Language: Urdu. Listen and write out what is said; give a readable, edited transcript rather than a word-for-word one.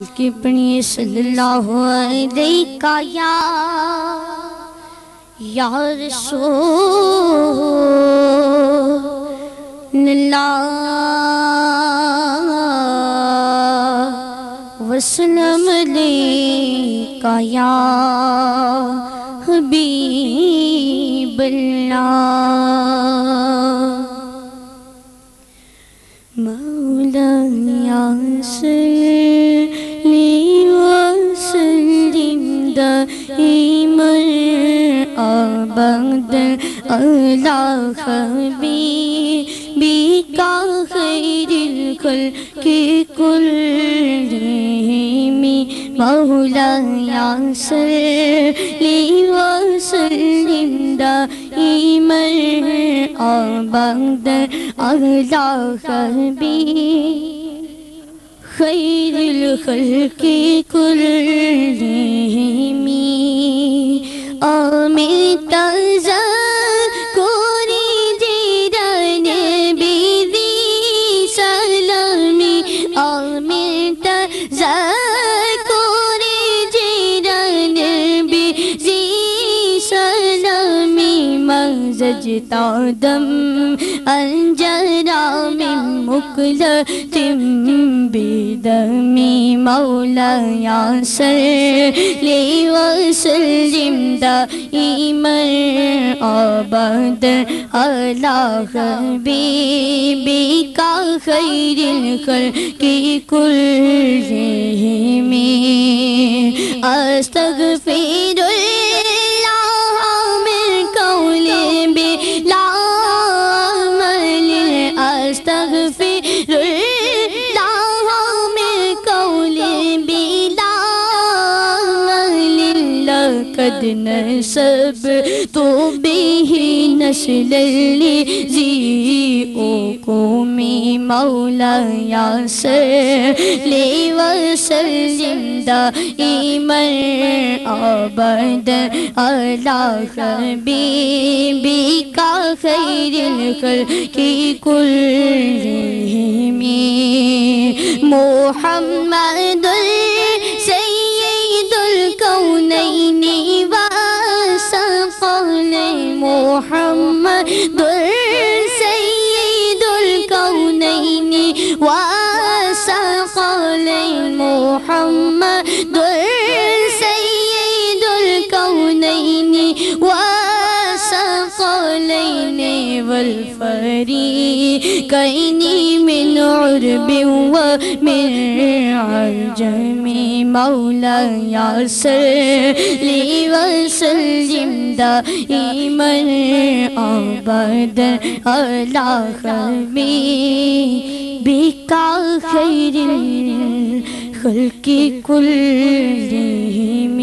کہ پڑھیے صلی اللہ علیہ یا رسول اللہ وسلم علیکہ یا حبیب اللہ مولانا صلی وسلم دائما ابدا علی حبیبک خیر الخلق کلہم مولانا صلی وسلم دائما ابدا علی حبیبک خیر الخلق کلہم آمین تذکری جیران بیدی سلامی آمین تذکری جیران بیدی سلامی مزجتا دم انجرا من مکلت بدمی مولانا صلی وسلم دائما ابدا علی حبیبک خیر الخلق کلہم استغفر اللہ من قول بلا عمل استغفر اللہ من قول بلا عمل لقد نسبت به نسلا لذی حکم مولانا صلی وسلم دائما ابدا علی حبیبک خیر الخلق کلہم محمد سید الکونین والثقلین محمد سید الکونین والثقلین محمد سید الکونین والثقلین والفریقین من عرب ومن عجم مولانا صلی وسلم دائما ابدا علی حبیبک خیر الخلق کلہم